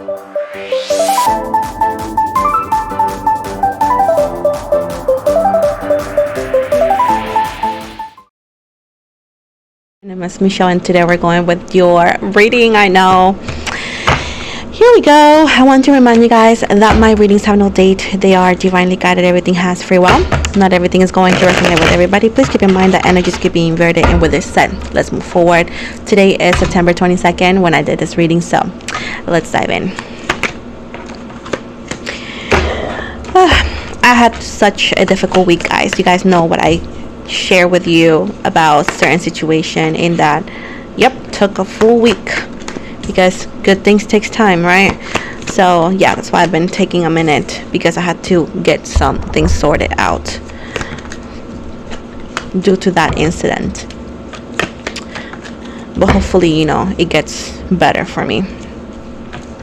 My name is Michelle, and today we're going with your reading. I know. Here we go. I want to remind you guys that my readings have no date. They are divinely guided. Everything has free will. Not everything is going to resonate with everybody. Please keep in mind that energies keep being inverted. And with this said, let's move forward. Today is September 22nd when I did this reading, so let's dive in. I had such a difficult week, guys. You guys know what I share with you about certain situation in that, yep, took a full week. Because good things takes time, right? So yeah, that's why I've been taking a minute, because I had to get some things sorted out due to that incident. But hopefully, you know, it gets better for me.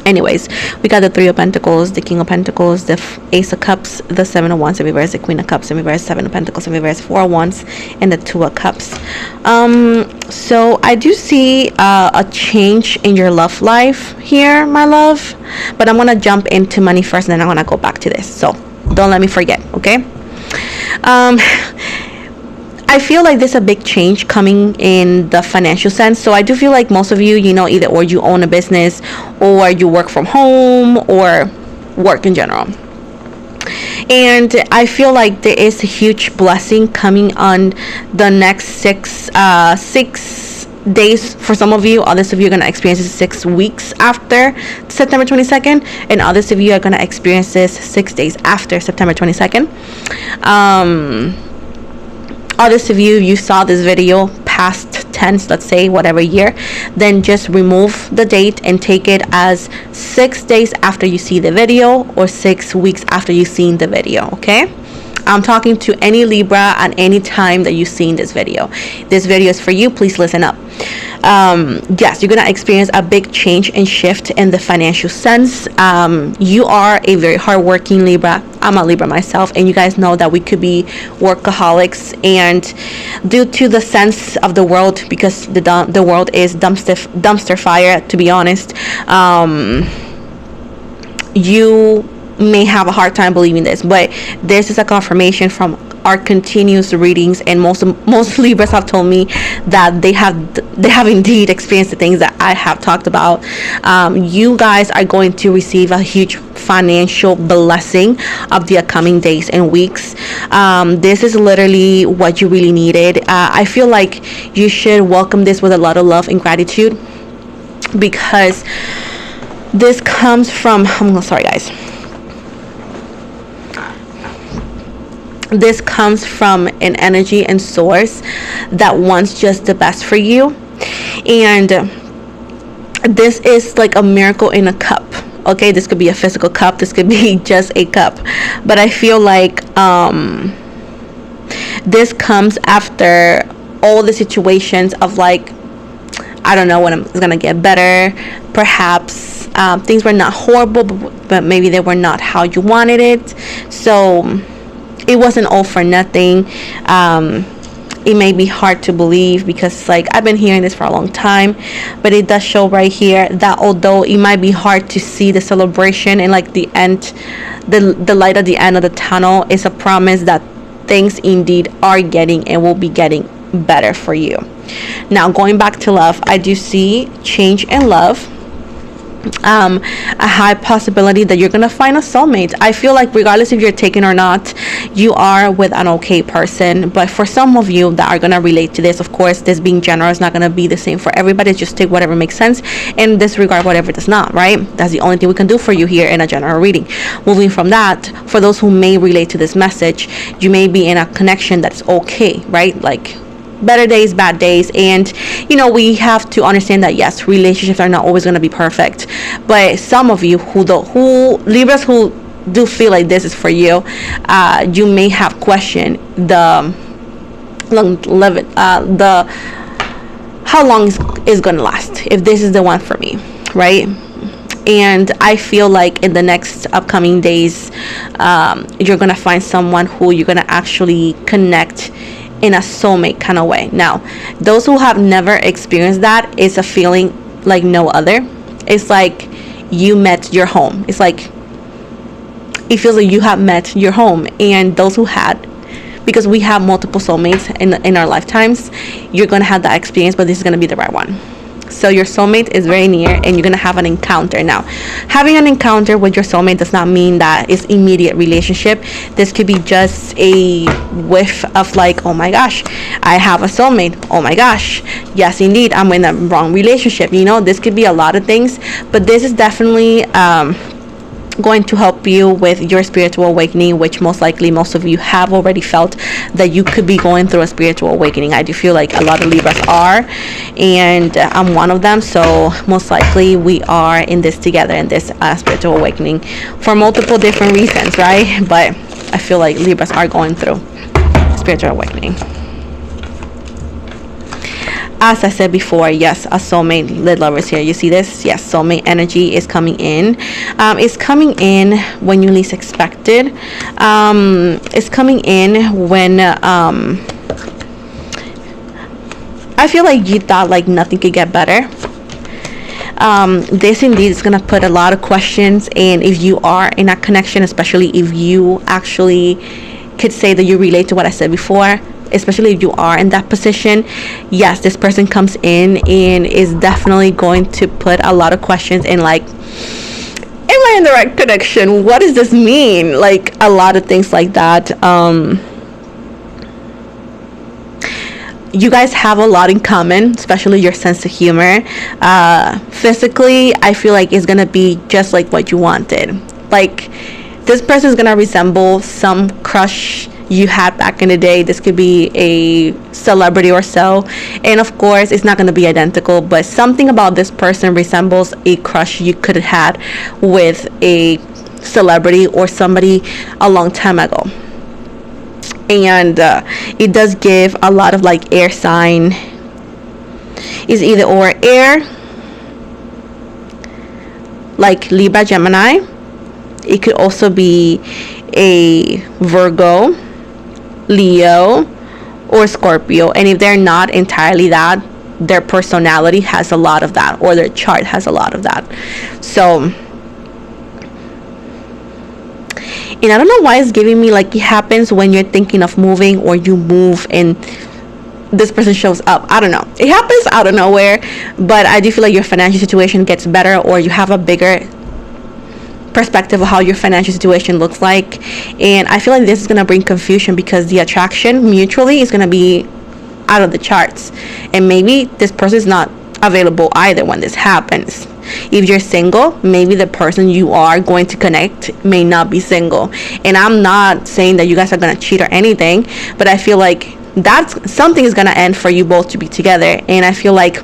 Anyways, we got the Three of Pentacles, the King of Pentacles, the Ace of Cups, the Seven of Wands in reverse, the Queen of Cups in reverse, Seven of Pentacles in reverse, Four of Wands, and the Two of Cups. So I do see a change in your love life here, my love. But I'm gonna jump into money first, and then I'm gonna go back to this. So don't let me forget, okay? I feel like there's a big change coming in the financial sense. So I do feel like most of you, you know, either or you own a business, or you work from home, or work in general. And I feel like there is a huge blessing coming on the next six days for some of you. Others of you are going to experience this 6 weeks after September 22nd, and others of you are going to experience this 6 days after September 22nd. Others of you saw this video past tense, let's say whatever year, then just remove the date and take it as 6 days after you see the video, or 6 weeks after you've seen the video. Okay, I'm talking to any Libra at any time that you've seen this video. This video is for you. Please listen up. Yes, you're gonna experience a big change and shift in the financial sense. You are a very hardworking Libra. I'm a Libra myself, and you guys know that we could be workaholics, and due to the sense of the world, because the world is dumpster fire, to be honest, you may have a hard time believing this, but this is a confirmation from our continuous readings, and most Libras have told me that they have indeed experienced the things that I have talked about. You guys are going to receive a huge financial blessing of the upcoming days and weeks. This is literally what you really needed. I feel like you should welcome this with a lot of love and gratitude, because this comes from, I'm sorry guys, this comes from an energy and source that wants just the best for you. And this is like a miracle in a cup. Okay, this could be a physical cup, this could be just a cup, but I feel like this comes after all the situations of, like, I don't know when it's gonna get better. Perhaps things were not horrible, but maybe they were not how you wanted it. So it wasn't all for nothing. It may be hard to believe, because, like, I've been hearing this for a long time, but it does show right here that although it might be hard to see the celebration and, like, the end, the light at the end of the tunnel is a promise that things indeed are getting and will be getting better for you. Now, going back to love, I do see change in love. A high possibility that you're gonna find a soulmate. I feel like regardless if you're taken or not, you are with an okay person. But for some of you that are gonna relate to this, of course, this being general is not gonna be the same for everybody. Just take whatever makes sense and disregard whatever does not, right? That's the only thing we can do for you here in a general reading. Moving from that, for those who may relate to this message, you may be in a connection that's okay, right? Like, better days, bad days, and you know, we have to understand that yes, relationships are not always going to be perfect, but some of you who Libras who do feel like this is for you, you may have questioned the how long is going to last, if this is the one for me, right? And I feel like in the next upcoming days, you're going to find someone who you're going to actually connect in a soulmate kind of way. Now, those who have never experienced that, is a feeling like no other. It's like you met your home. It's like it feels like you have met your home. And those who had, because we have multiple soulmates in our lifetimes, you're gonna have that experience, but this is gonna be the right one. So your soulmate is very near, and you're gonna have an encounter. Now, having an encounter with your soulmate does not mean that it's immediate relationship. This could be just a whiff of like, oh my gosh, I have a soulmate. Oh my gosh, yes indeed, I'm in a wrong relationship. You know, this could be a lot of things, but this is definitely going to help you with your spiritual awakening, which most likely most of you have already felt that you could be going through a spiritual awakening. I do feel like a lot of Libras are, and I'm one of them, so most likely we are in this together, in this spiritual awakening, for multiple different reasons, right? But I feel like Libras are going through spiritual awakening. As I said before, yes, a soulmate, lid lovers here. You see this? Yes, soulmate energy is coming in. It's coming in when you least expect it. It's coming in when I feel like you thought like nothing could get better. This indeed is going to put a lot of questions, and if you are in that connection, especially if you actually could say that you relate to what I said before, especially if you are in that position, yes, this person comes in and is definitely going to put a lot of questions in, like, am I in the right connection? What does this mean? Like, a lot of things like that. You guys have a lot in common, especially your sense of humor. Physically, I feel like it's gonna be just like what you wanted. Like, this person is gonna resemble some crush you had back in the day. This could be a celebrity or so, and of course it's not going to be identical, but something about this person resembles a crush you could have had with a celebrity or somebody a long time ago. And it does give a lot of like air sign. Is either or air, like Libra, Gemini. It could also be a Virgo, Leo, or Scorpio. And if they're not entirely that, their personality has a lot of that, or their chart has a lot of that. So, and I don't know why it's giving me like it happens when you're thinking of moving, or you move and this person shows up. I don't know, it happens out of nowhere, but I do feel like your financial situation gets better, or you have a bigger perspective of how your financial situation looks like. And I feel like this is going to bring confusion, because the attraction mutually is going to be out of the charts, and maybe this person is not available either when this happens. If you're single, maybe the person you are going to connect may not be single. And I'm not saying that you guys are going to cheat or anything, but I feel like that's something is going to end for you both to be together. And I feel like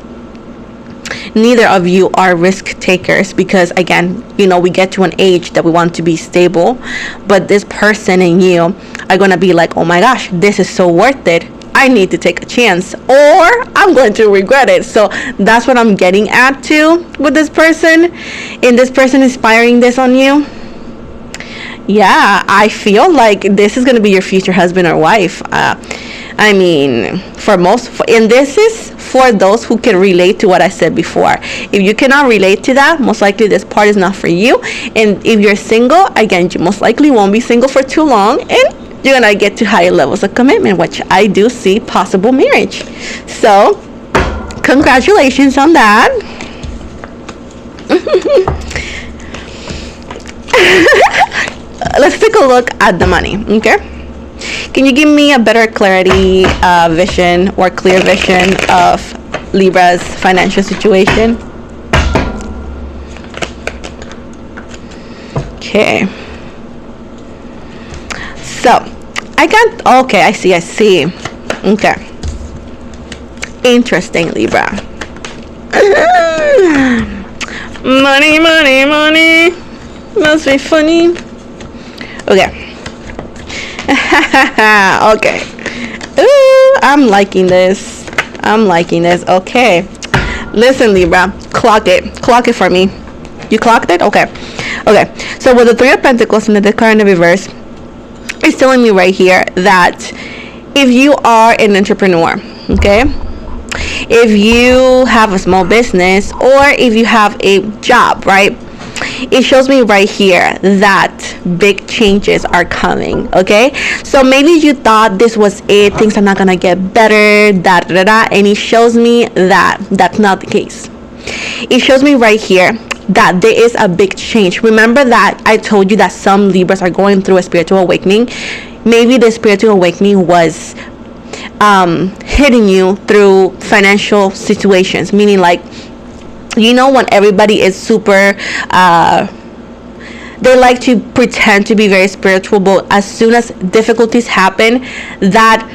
neither of you are risk takers, because again, you know, we get to an age that we want to be stable, but this person and you are going to be like, oh my gosh, this is so worth it, I need to take a chance, or I'm going to regret it. So that's what I'm getting at too with this person, and this person inspiring this on you. Yeah, I feel like this is going to be your future husband or wife. I mean, and this is for those who can relate to what I said before. If you cannot relate to that, most likely this part is not for you. And if you're single, again, you most likely won't be single for too long, and you're gonna get to higher levels of commitment, which I do see possible marriage. So, congratulations on that. Let's take a look at the money, okay? Can you give me a better clarity vision, or clear vision of Libra's financial situation? Okay. So, okay, I see. Okay. Interesting, Libra. Money. Must be funny. Okay. Okay. Ooh, I'm liking this. Okay. Listen, Libra, clock it for me. You clocked it? Okay. So with the Three of Pentacles and the card in the reverse, it's telling me right here that if you are an entrepreneur, okay, if you have a small business, or if you have a job, right, it shows me right here that big changes are coming. Okay, so maybe you thought this was it, things are not gonna get better, and it shows me that that's not the case. It shows me right here that there is a big change. Remember that I told you that some Libras are going through a spiritual awakening. Maybe the spiritual awakening was hitting you through financial situations, meaning like, you know, when everybody is super they like to pretend to be very spiritual, but as soon as difficulties happen, that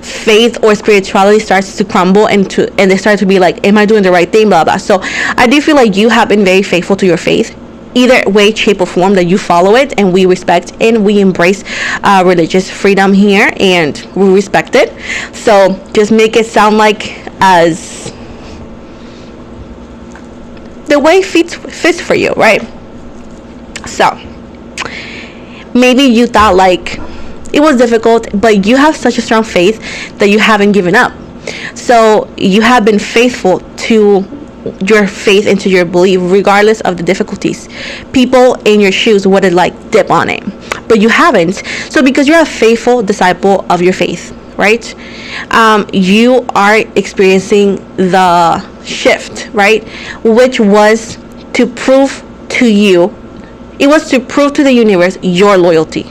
faith or spirituality starts to crumble, and they start to be like, am I doing the right thing, blah blah. So I do feel like you have been very faithful to your faith, either way, shape, or form that you follow it, and we respect and we embrace religious freedom here, and we respect it. So just make it sound like as the way fits for you, right? So maybe you thought like it was difficult, but you have such a strong faith that you haven't given up. So you have been faithful to your faith and to your belief regardless of the difficulties. People in your shoes would have like dip on it, but you haven't. So because you're a faithful disciple of your faith, right, you are experiencing the shift, right, which was to prove to you, it was to prove to the universe your loyalty.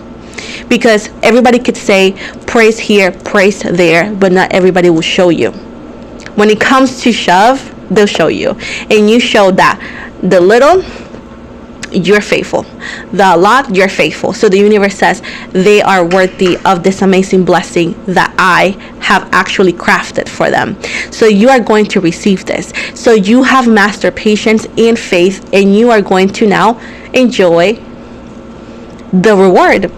Because everybody could say praise here, praise there, but not everybody will show you. When it comes to shove, they'll show you, and you show that the little, you're faithful, the lot, you're faithful. So the universe says they are worthy of this amazing blessing that I have actually crafted for them. So you are going to receive this. So you have mastered patience and faith, and you are going to now enjoy the reward.